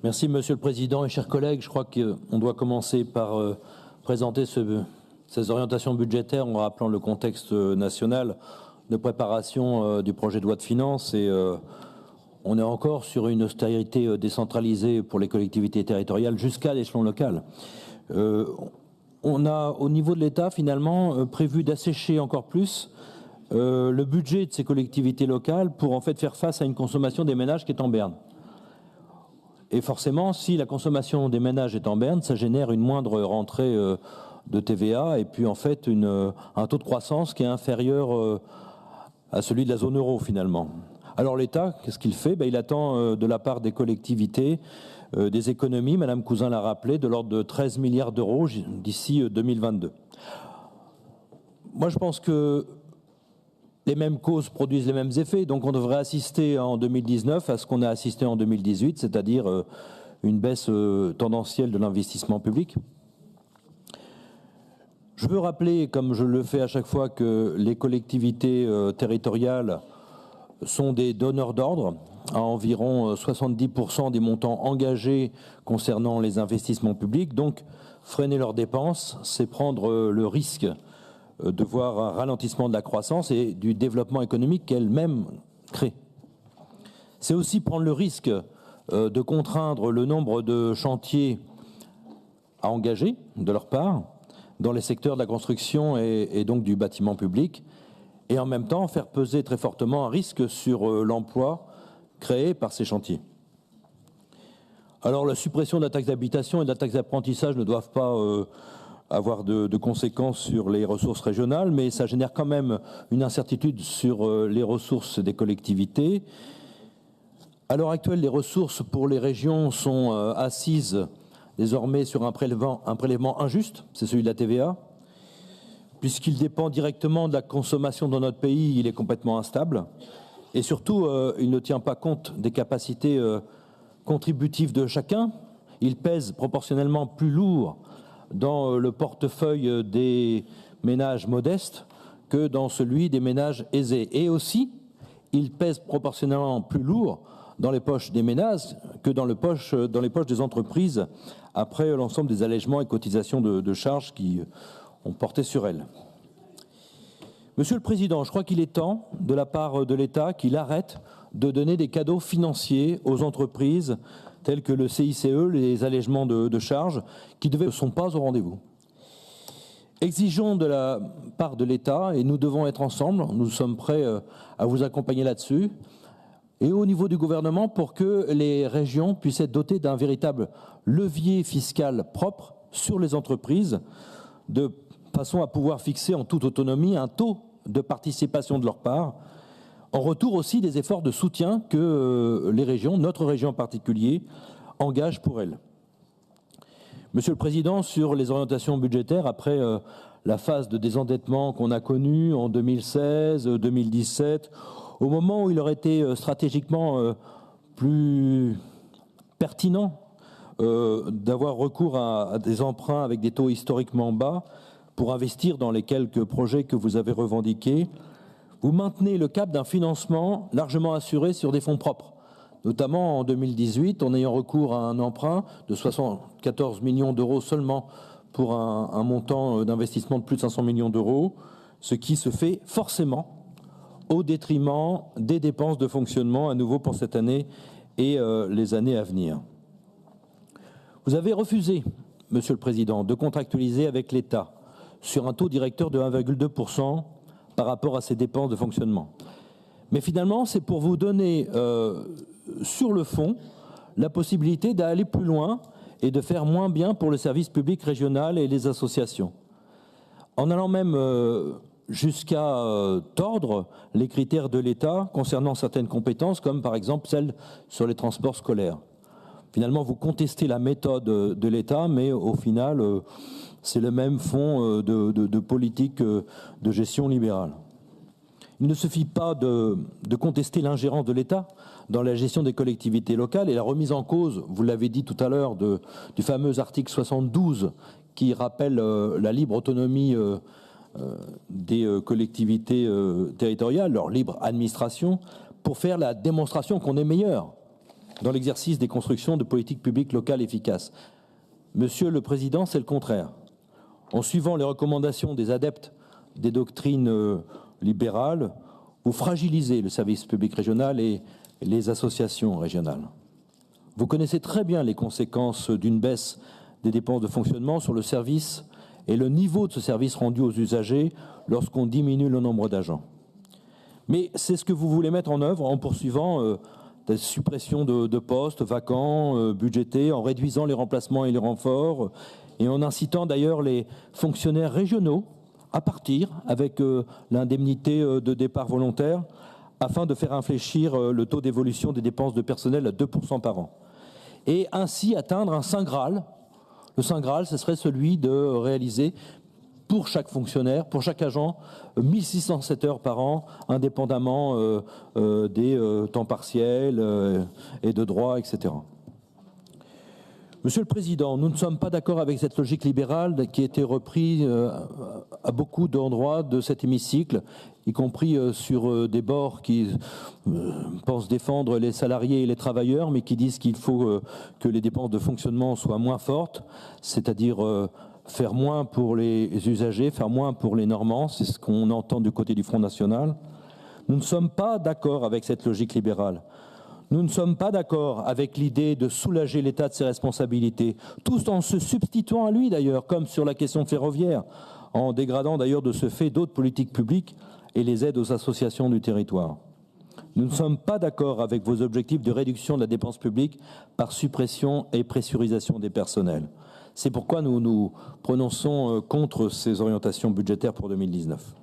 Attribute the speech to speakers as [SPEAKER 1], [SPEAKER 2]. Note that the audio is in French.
[SPEAKER 1] Merci Monsieur le Président et chers collègues. Je crois qu'on doit commencer par présenter ces orientations budgétaires en rappelant le contexte national de préparation du projet de loi de finances. Et on est encore sur une austérité décentralisée pour les collectivités territoriales jusqu'à l'échelon local. On a au niveau de l'État finalement prévu d'assécher encore plus le budget de ces collectivités locales pour en fait faire face à une consommation des ménages qui est en berne. Et forcément, si la consommation des ménages est en berne, ça génère une moindre rentrée de TVA et puis en fait un taux de croissance qui est inférieur à celui de la zone euro finalement. Alors l'État, qu'est-ce qu'il fait ? Il attend de la part des collectivités des économies, Madame Cousin l'a rappelé, de l'ordre de 13 milliards d'euros d'ici 2022. Moi je pense que les mêmes causes produisent les mêmes effets, donc on devrait assister en 2019 à ce qu'on a assisté en 2018, c'est-à-dire une baisse tendancielle de l'investissement public. Je veux rappeler, comme je le fais à chaque fois, que les collectivités territoriales sont des donneurs d'ordre à environ 70% des montants engagés concernant les investissements publics. Donc, freiner leurs dépenses, c'est prendre le risque de voir un ralentissement de la croissance et du développement économique qu'elle-même crée. C'est aussi prendre le risque de contraindre le nombre de chantiers à engager de leur part dans les secteurs de la construction et donc du bâtiment public, et en même temps faire peser très fortement un risque sur l'emploi créé par ces chantiers. Alors la suppression de la taxe d'habitation et de la taxe d'apprentissage ne doivent pas avoir de conséquences sur les ressources régionales, mais ça génère quand même une incertitude sur les ressources des collectivités. À l'heure actuelle, les ressources pour les régions sont assises désormais sur un prélèvement injuste, c'est celui de la TVA. Puisqu'il dépend directement de la consommation dans notre pays, il est complètement instable. Et surtout, il ne tient pas compte des capacités contributives de chacun. Il pèse proportionnellement plus lourd dans le portefeuille des ménages modestes que dans celui des ménages aisés. Et aussi, il pèse proportionnellement plus lourd dans les poches des ménages que dans les poches des entreprises après l'ensemble des allègements et cotisations de charges qui ont porté sur elles. Monsieur le Président, je crois qu'il est temps, de la part de l'État, qu'il arrête de donner des cadeaux financiers aux entreprises tels que le CICE, les allègements de charges, qui ne sont pas au rendez-vous. Exigeons de la part de l'État, et nous devons être ensemble, nous sommes prêts à vous accompagner là-dessus, et au niveau du gouvernement pour que les régions puissent être dotées d'un véritable levier fiscal propre sur les entreprises, de façon à pouvoir fixer en toute autonomie un taux de participation de leur part, en retour aussi des efforts de soutien que les régions, notre région en particulier, engagent pour elles. Monsieur le Président, sur les orientations budgétaires, après la phase de désendettement qu'on a connue en 2016, 2017, au moment où il aurait été stratégiquement plus pertinent d'avoir recours à des emprunts avec des taux historiquement bas pour investir dans les quelques projets que vous avez revendiqués, vous maintenez le cap d'un financement largement assuré sur des fonds propres, notamment en 2018, en ayant recours à un emprunt de 74 millions d'euros seulement pour un montant d'investissement de plus de 500 millions d'euros, ce qui se fait forcément au détriment des dépenses de fonctionnement à nouveau pour cette année et les années à venir. Vous avez refusé, Monsieur le Président, de contractualiser avec l'État sur un taux directeur de 1,2% par rapport à ses dépenses de fonctionnement. Mais finalement, c'est pour vous donner sur le fond la possibilité d'aller plus loin et de faire moins bien pour le service public régional et les associations. En allant même jusqu'à tordre les critères de l'État concernant certaines compétences, comme par exemple celles sur les transports scolaires. Finalement, vous contestez la méthode de l'État, mais au final, c'est le même fond de politique de gestion libérale. Il ne suffit pas de contester l'ingérence de l'État dans la gestion des collectivités locales et la remise en cause, vous l'avez dit tout à l'heure, du fameux article 72 qui rappelle la libre autonomie des collectivités territoriales, leur libre administration, pour faire la démonstration qu'on est meilleur dans l'exercice des constructions de politiques publiques locales efficaces. Monsieur le Président, c'est le contraire. En suivant les recommandations des adeptes des doctrines libérales, vous fragilisez le service public régional et les associations régionales. Vous connaissez très bien les conséquences d'une baisse des dépenses de fonctionnement sur le service et le niveau de ce service rendu aux usagers lorsqu'on diminue le nombre d'agents. Mais c'est ce que vous voulez mettre en œuvre en poursuivant des suppressions de postes vacants, budgétés, en réduisant les remplacements et les renforts, et en incitant d'ailleurs les fonctionnaires régionaux à partir avec l'indemnité de départ volontaire, afin de faire infléchir le taux d'évolution des dépenses de personnel à 2% par an. Et ainsi atteindre un Saint Graal. Le Saint Graal, ce serait celui de réaliser pour chaque fonctionnaire, pour chaque agent, 1607 heures par an, indépendamment des temps partiels et de droits, etc. Monsieur le Président, nous ne sommes pas d'accord avec cette logique libérale qui a été reprise à beaucoup d'endroits de cet hémicycle, y compris sur des bords qui pensent défendre les salariés et les travailleurs, mais qui disent qu'il faut que les dépenses de fonctionnement soient moins fortes, c'est-à-dire faire moins pour les usagers, faire moins pour les Normands, c'est ce qu'on entend du côté du Front National. Nous ne sommes pas d'accord avec cette logique libérale. Nous ne sommes pas d'accord avec l'idée de soulager l'État de ses responsabilités, tout en se substituant à lui d'ailleurs, comme sur la question ferroviaire, en dégradant d'ailleurs de ce fait d'autres politiques publiques et les aides aux associations du territoire. Nous ne sommes pas d'accord avec vos objectifs de réduction de la dépense publique par suppression et pressurisation des personnels. C'est pourquoi nous nous prononçons contre ces orientations budgétaires pour 2019.